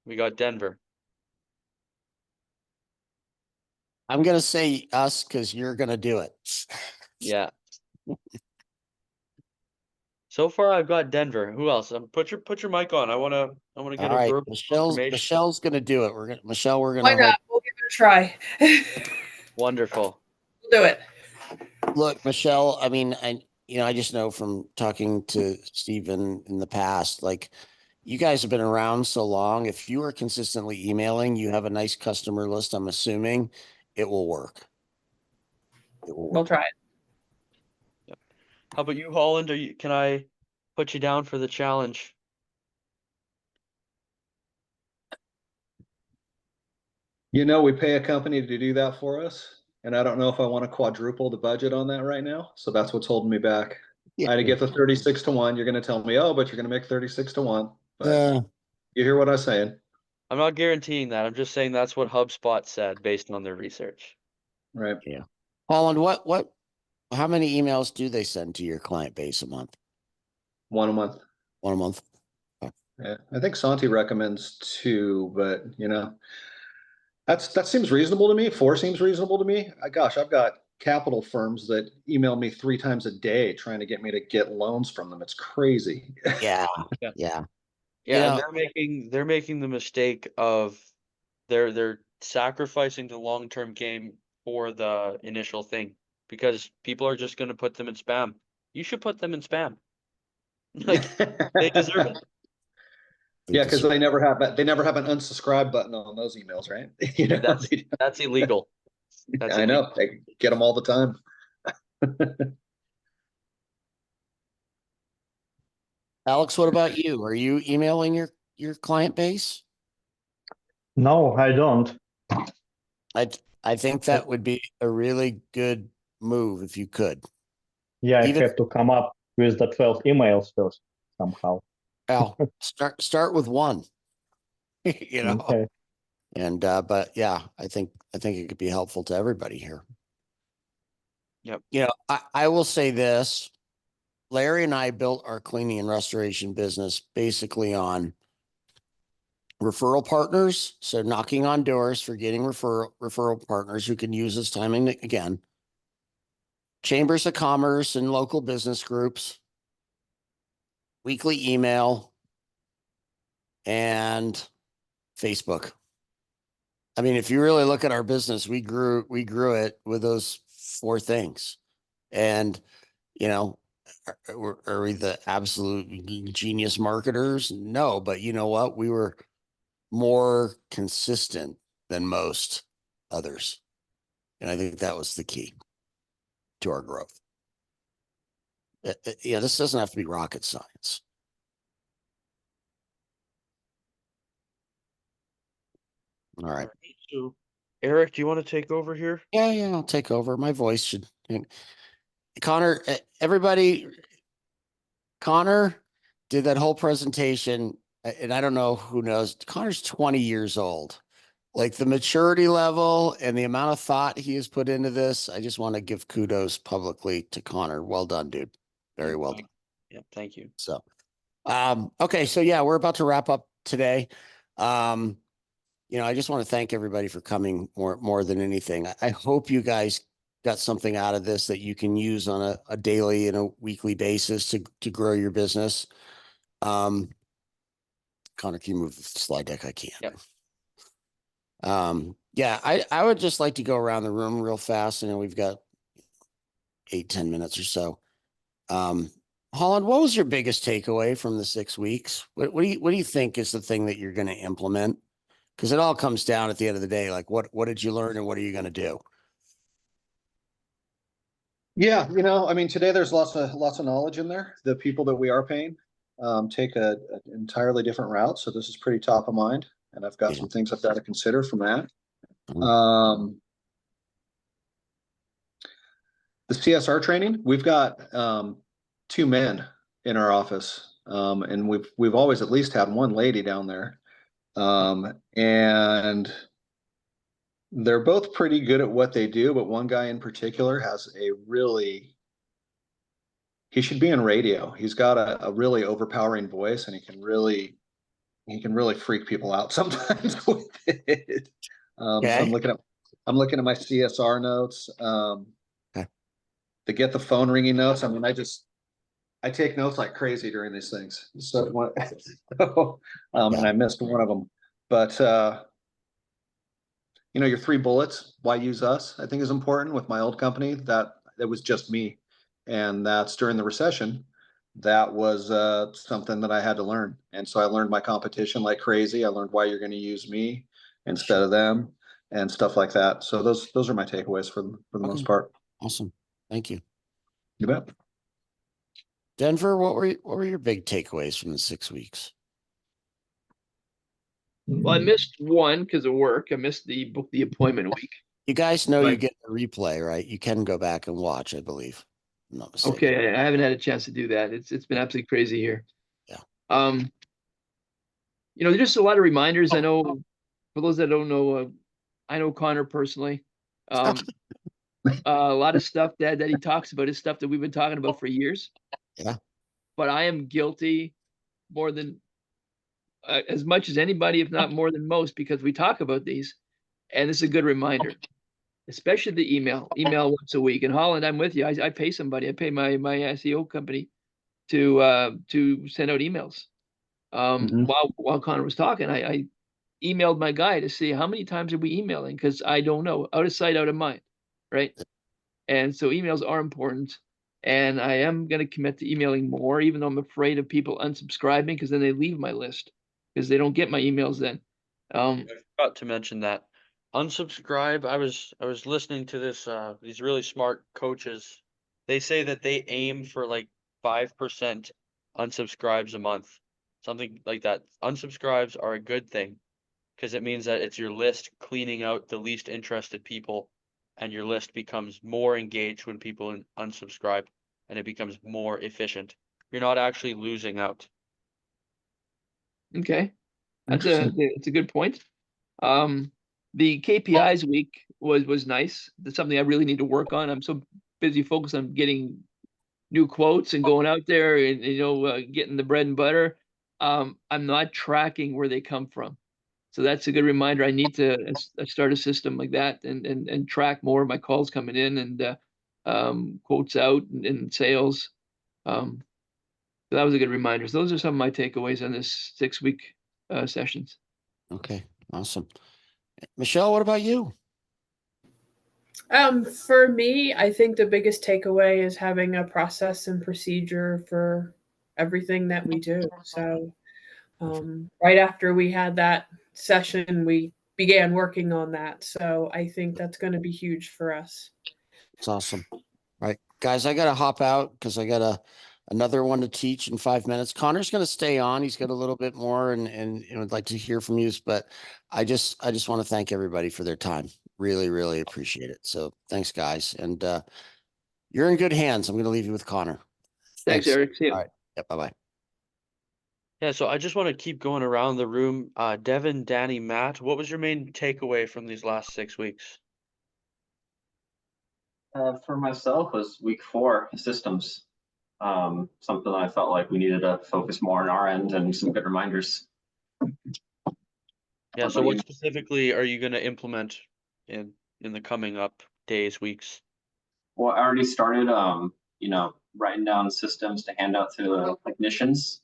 We got Denver. I'm going to say us because you're going to do it. Yeah. So far I've got Denver. Who else? Put your mic on. I want to get All a right. verbal confirmation. Michelle's going to do it. Michelle, we're going Why to not? hold. We'll give it a try. Wonderful. We'll do it. Look, Michelle, I mean, I just know from talking to Stephen in the past, like, you guys have been around so long. If you are consistently emailing, you have a nice customer list. I'm assuming it will work. It will We'll work. try it. Yep. How about you, Holland? Can I put you down for the challenge? We pay a company to do that for us, and I don't know if I want to quadruple the budget on that right now. So that's what's holding me back. Yeah. I had to get the 36 to 1. You're going to tell me, oh, but you're going to make 36 to 1. But Uh, you hear what I'm saying, I'm not guaranteeing that. I'm just saying that's what HubSpot said based on their research. right? yeah. Holland, how many emails do they send to your client base a month? 1 a month. 1 a month. Yeah. I think Santi recommends 2, but that seems reasonable to me. 4 seems reasonable to me. Gosh, I've got capital firms that email me 3 times a day trying to get me to get loans from them. It's crazy. Yeah. Yeah. Yeah. You Yeah, and know, they're making the mistake of they're sacrificing the long-term game for the initial thing because people are just going to put them in spam. You should put them in spam. Like, they deserve it. Yeah, because they never have an unsubscribe button on those emails, right? You know, That's illegal. That's I illegal. know they get them all the time. Alex, what about you? Are you emailing your client base? No, I don't. I I think that would be a really good move if you could. Yeah, I Even have to come up with the 12 emails first somehow. Al, start with one. You know. Okay. And but yeah, I think it could be helpful to everybody here. Yep. You know, I will say this. Larry and I built our cleaning and restoration business basically on referral partners. So knocking on doors for getting referral partners who can use us time and again. Chambers of commerce and local business groups, weekly email, and Facebook. I mean, if you really look at our business, we grew it with those four things. And, you know, are we the absolute genius marketers? No, but you know what? We were more consistent than most others. And I think that was the key to our growth. Yeah, this doesn't have to be rocket science. All right. So, Eric, do you want to take over here? Yeah, I'll take over. My voice should. Connor, everybody, Connor did that whole presentation, and I don't know who knows. Connor's 20 years old. Like the maturity level and the amount of thought he has put into this, I just want to give kudos publicly to Connor. Well done, dude. Very well done. Yeah, thank you. So, okay, so yeah, we're about to wrap up today. You know, I just want to thank everybody for coming more than anything. I hope you guys got something out of this that you can use on a daily and a weekly basis to grow your business. Connor, can you move the slide deck? I can't. Yep. Yeah, I would just like to go around the room real fast. I know we've got 8-10 minutes or so. Holland, what was your biggest takeaway from the 6 weeks? What do you think is the thing that you're going to implement? Because it all comes down at the end of the day, like what did you learn and what are you going to do? Yeah, you know, I mean, today there's lots of knowledge in there. The people that we are paying take an entirely different route, so this is pretty top of mind, and I've got some things I've got to consider from that. The CSR training, we've got 2 men in our office, and we've always at least had one lady down there, and they're both pretty good at what they do, but one guy in particular has he should be in radio. He's got a really overpowering voice, and he can really freak people out sometimes with it. So I'm looking at my CSR notes. To get the phone ringing notes. I mean, I take notes like crazy during these things. So, and I missed one of them, but you know, your 3 bullets, why use us, I think is important. With my old company, that was just me. And that's during the recession. That was something that I had to learn. And so I learned my competition like crazy. I learned why you're going to use me instead of them and stuff like that. So those are my takeaways for the most part. Awesome. Thank you. You bet. Denver, what were your big takeaways from the 6 weeks? Well, I missed one because of work. I missed the appointment week. You guys know Right. you get a replay, right? You can go back and watch, I believe. I'm not mistaken. Okay, I haven't had a chance to do that. It's been absolutely crazy here. Yeah. You know, there's just a lot of reminders. I know, for those that don't know, I know Connor personally. A lot of stuff that he talks about is stuff that we've been talking about for years. Yeah. But I am guilty more than as much as anybody, if not more than most, because we talk about these, and this is a good reminder, especially the email once a week. In Holland, I'm with you. I pay somebody. I pay my SEO company to send out emails. While Connor was talking, I emailed my guy to see how many times are we emailing, because I don't know. Out of sight, out of mind, right? And so emails are important. And I am going to commit to emailing more, even though I'm afraid of people unsubscribing, because then they leave my list because they don't get my emails then. I forgot to mention that. Unsubscribe. I was listening to this these really smart coaches. They say that they aim for like 5% unsubscribes a month. Something like that. Unsubscribes are a good thing because it means that it's your list cleaning out the least interested people, and your list becomes more engaged when people unsubscribe, and it becomes more efficient. You're not actually losing out. Okay, Interesting. that's a good point. The KPIs week was nice. That's something I really need to work on. I'm so busy focused on getting new quotes and going out there and getting the bread and butter. I'm not tracking where they come from. So that's a good reminder. I need to start a system like that and track more of my calls coming in and quotes out and sales. So that was a good reminder. So those are some of my takeaways on this 6-week sessions. Okay, awesome. Michelle, what about you? For me, I think the biggest takeaway is having a process and procedure for everything that we do. So, right after we had that session, we began working on that. So, I think that's going to be huge for us. It's awesome. All right, guys, I got to hop out because I got another one to teach in 5 minutes. Connor's going to stay on. He's got a little bit more and would like to hear from you, but I just want to thank everybody for their time. Really, really appreciate it. So thanks, guys. And you're in good hands. I'm going to leave you with Connor. Thanks, Eric. See you. All right. Yeah, bye-bye. Yeah, so I just want to keep going around the room. Devin, Danny, Matt, what was your main takeaway from these last 6 weeks? For myself was week 4 systems. Something I felt like we needed to focus more on our end and some good reminders. Yeah, so what specifically are you going to implement in the coming up days, weeks? Well, I already started, writing down systems to hand out to technicians,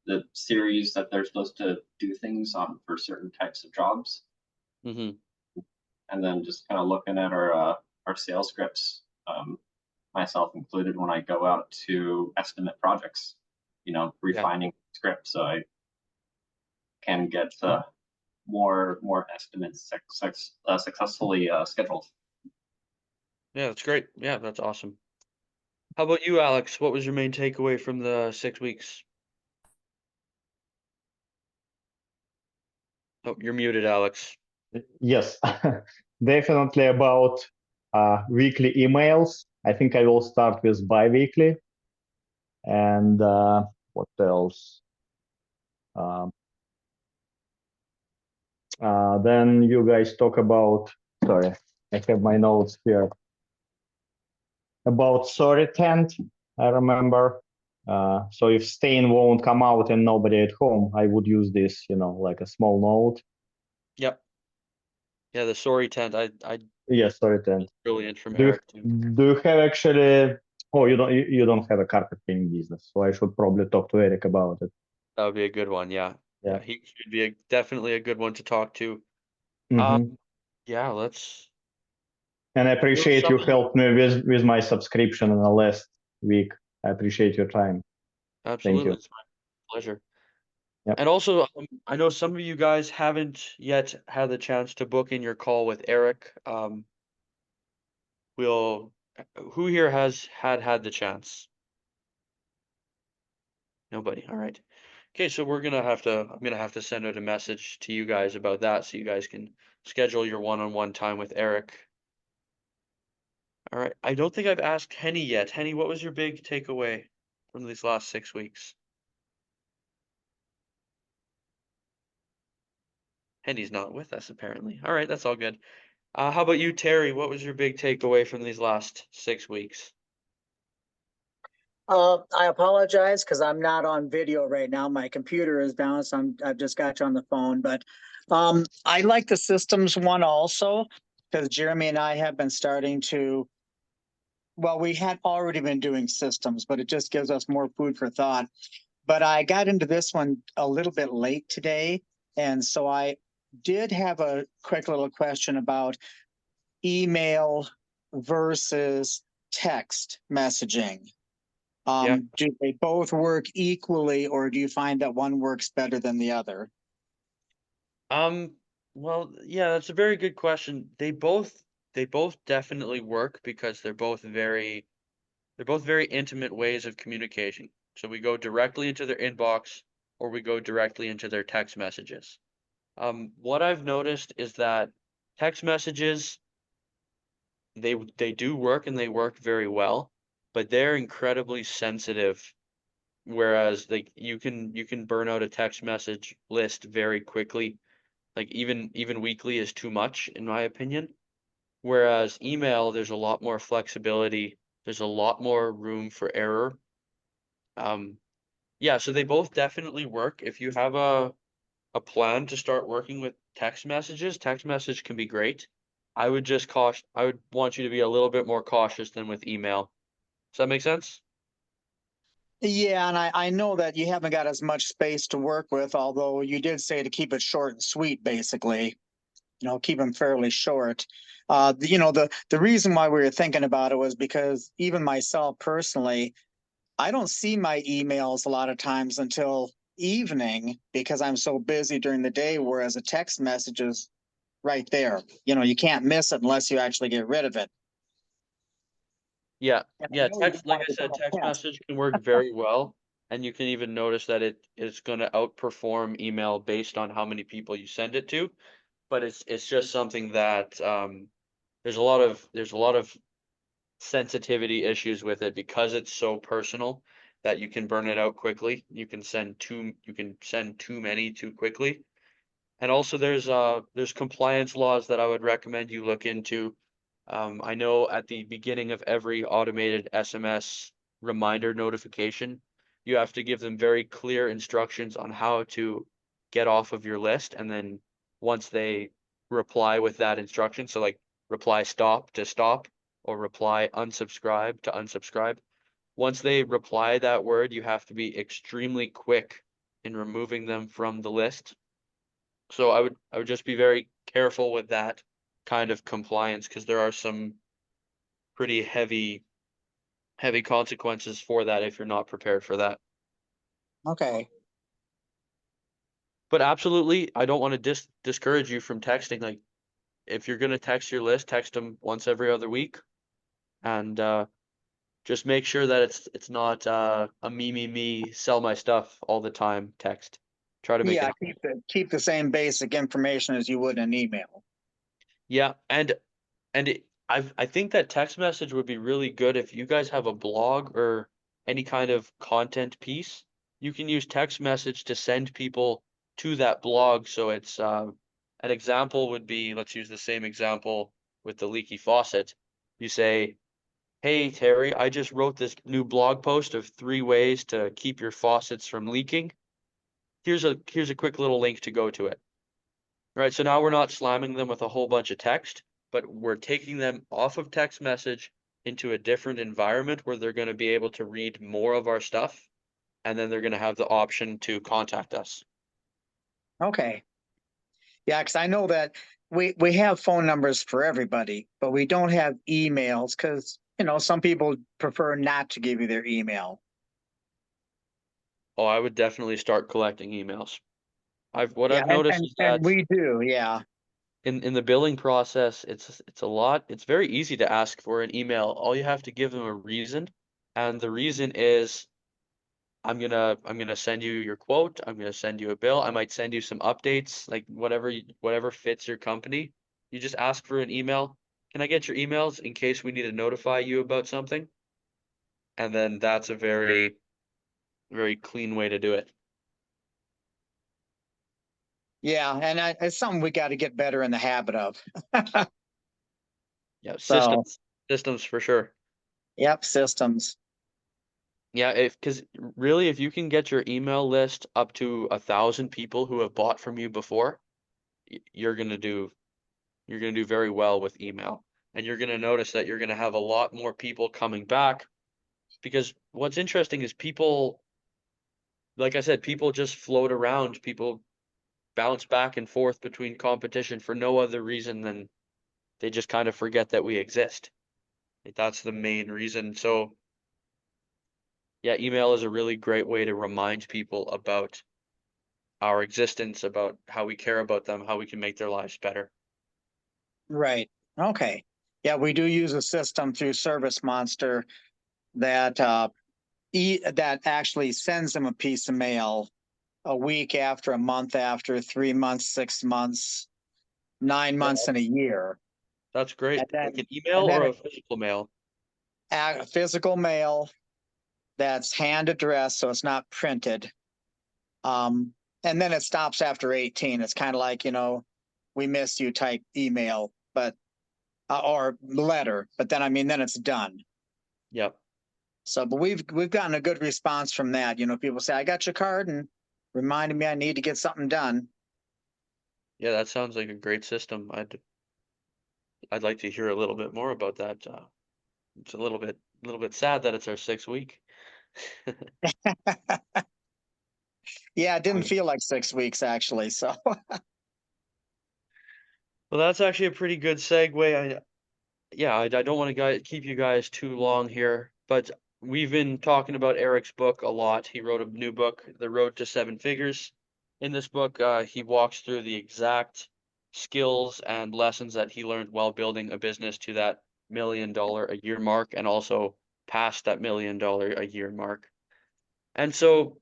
the series that they're supposed to do things on for certain types of jobs. Mm-hmm. And then just kind of looking at our sales scripts, myself included, when I go out to estimate projects, refining scripts so I can get more estimates successfully scheduled. Yeah, that's great. Yeah, that's awesome. How about you, Alex? What was your main takeaway from the 6 weeks? Oh, you're muted, Alex. Yes, definitely about weekly emails. I think I will start with bi-weekly. And what else? Then you guys talk about, sorry, I have my notes here. About sorry tent, I remember. So if stain won't come out and nobody at home, I would use this, like a small note. Yep. Yeah, the sorry tent. I Yes, sorry tent. brilliant from Do Eric too. you have actually? Oh, you don't have a carpet cleaning business, so I should probably talk to Eric about it. That would be a good one. Yeah. Yeah. Yeah, he should be definitely a good one to talk to. Mm-hmm. Yeah, let's. And I appreciate you helped me with my subscription in the last week. I appreciate your time. Absolutely, you. it's my pleasure. Yep. And also, I know some of you guys haven't yet had the chance to book in your call with Eric. Who here has had the chance? Nobody. All right. Okay, so I'm gonna have to send out a message to you guys about that so you guys can schedule your one-on-one time with Eric. All right. I don't think I've asked Henny yet. Henny, what was your big takeaway from these last 6 weeks? Henny's not with us apparently. All right, that's all good. How about you, Terry? What was your big takeaway from these last 6 weeks? I apologize because I'm not on video right now. My computer is down, so I've just got you on the phone. But I like the systems one also because Jeremy and I have been starting to. Well, we had already been doing systems, but it just gives us more food for thought. But I got into this one a little bit late today, and so I did have a quick little question about email versus text messaging. Do they both work equally, or do you find that one works better than the other? Well, yeah, that's a very good question. They both definitely work because they're both very intimate ways of communication. So we go directly into their inbox or we go directly into their text messages. What I've noticed is that text messages, they do work and they work very well, but they're incredibly sensitive. Whereas like you can burn out a text message list very quickly. Like even weekly is too much in my opinion. Whereas email, there's a lot more flexibility. There's a lot more room for error. Um, yeah, so they both definitely work. If you have a plan to start working with text messages, text message can be great. I would want you to be a little bit more cautious than with email. Does that make sense? Yeah, and I know that you haven't got as much space to work with, although you did say to keep it short and sweet, basically. Keep them fairly short. The reason why we were thinking about it was because even myself personally, I don't see my emails a lot of times until evening because I'm so busy during the day, whereas a text message is right there. You can't miss it unless you actually get rid of it. Yeah, And I yeah, know you don't like want I to said, become text a pest. message can work very well, and you can even notice that it is going to outperform email based on how many people you send it to. But it's just something that there's a lot of sensitivity issues with it because it's so personal that you can burn it out quickly. You can send too many too quickly. And also there's compliance laws that I would recommend you look into. I know at the beginning of every automated SMS reminder notification, you have to give them very clear instructions on how to get off of your list. And then once they reply with that instruction, so like reply stop to stop or reply unsubscribe to unsubscribe. Once they reply that word, you have to be extremely quick in removing them from the list. So I would just be very careful with that kind of compliance because there are some pretty heavy consequences for that if you're not prepared for that. Okay. But absolutely, I don't want to discourage you from texting. Like if you're gonna text your list, text them once every other week, and just make sure that it's not a me sell my stuff all the time text. Try to make Yeah, it. keep the same basic information as you would in an email. Yeah, I think that text message would be really good if you guys have a blog or any kind of content piece. You can use text message to send people to that blog. So it's an example would be, let's use the same example with the leaky faucet. You say, "Hey Terry, I just wrote this new blog post of 3 ways to keep your faucets from leaking. Here's a quick little link to go to it." Right, so now we're not slamming them with a whole bunch of text, but we're taking them off of text message into a different environment where they're going to be able to read more of our stuff, and then they're going to have the option to contact us. Okay. Yeah, because I know that we have phone numbers for everybody, but we don't have emails because some people prefer not to give you their email. Oh, I would definitely start collecting emails. What Yeah, I've and noticed and, is and that we do. Yeah. in the billing process, it's very easy to ask for an email. All you have to give them a reason, and the reason is I'm gonna send you your quote. I'm gonna send you a bill. I might send you some updates, like whatever fits your company. You just ask for an email. Can I get your emails in case we need to notify you about something? And then that's a very clean way to do it. Yeah, and it's something we got to get better in the habit of. Yeah, So, systems for sure. yep, systems. Yeah, because really, if you can get your email list up to 1,000 people who have bought from you before, you're gonna do very well with email. And you're gonna notice that you're gonna have a lot more people coming back because what's interesting is people, like I said, people just float around. People bounce back and forth between competition for no other reason than they just kind of forget that we exist. Like, that's the main reason. So yeah, email is a really great way to remind people about our existence, about how we care about them, how we can make their lives better. Right. Okay. Yeah, we do use a system through Service Monster that that actually sends them a piece of mail a week after, a month after, 3 months, 6 months, 9 months, and a year. That's great. And then, Like an email and then or a physical mail? a physical mail that's hand addressed, so it's not printed. And then it stops after 18. It's kind of like, we miss you type email, but or letter. But then, I mean, then it's done. Yep. So, but we've gotten a good response from that. People say, "I got your card," and reminded me I need to get something done. Yeah, that sounds like a great system. I'd like to hear a little bit more about that. It's a little bit sad that it's our 6th week. Yeah, it didn't feel like 6 weeks actually. So, Well, that's actually a pretty good segue. I don't want to keep you guys too long here, but we've been talking about Eric's book a lot. He wrote a new book, The Road to 7 Figures. In this book, he walks through the exact skills and lessons that he learned while building a business to that $1 million a year mark, and also past that $1 million a year mark. And so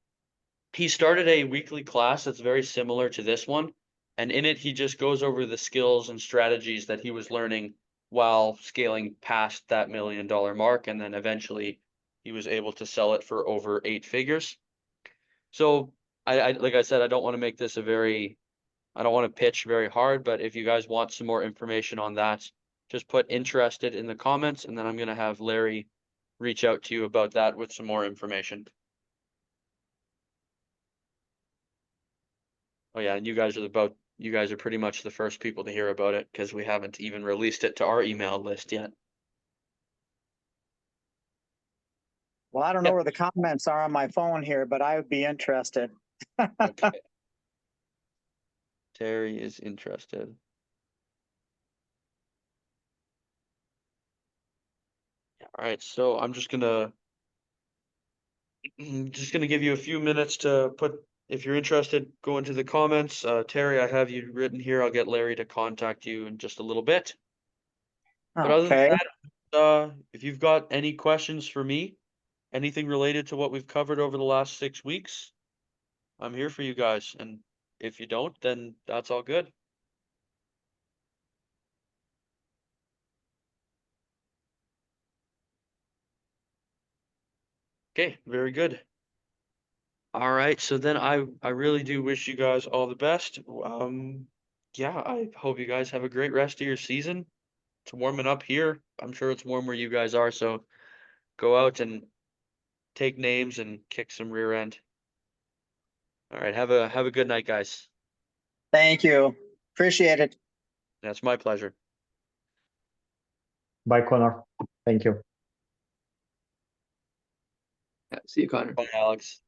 he started a weekly class that's very similar to this one. And in it, he just goes over the skills and strategies that he was learning while scaling past that $1 million mark. And then eventually he was able to sell it for over 8 figures. So like I said, I don't want to make this I don't want to pitch very hard, but if you guys want some more information on that, just put interested in the comments, and then I'm going to have Larry reach out to you about that with some more information. Oh yeah, and you guys are pretty much the first people to hear about it because we haven't even released it to our email list yet. well, I don't know where the comments are on my phone here, but I would be interested. Okay. Terry is interested. All right, so I'm just gonna give you a few minutes to put, if you're interested, go into the comments. Terry, I have you written here. I'll get Larry to contact you in just a little bit. But other than Okay. that, if you've got any questions for me, anything related to what we've covered over the last 6 weeks, I'm here for you guys. And if you don't, then that's all good. Okay, very good. All right, so then I really do wish you guys all the best. Yeah, I hope you guys have a great rest of your season. It's warming up here. I'm sure it's warm where you guys are, so go out and take names and kick some rear end. All right, have a good night, guys. Thank you. Appreciate it. That's my pleasure. Bye, Connor. Thank you. Yeah, see you, Connor. Bye, Alex.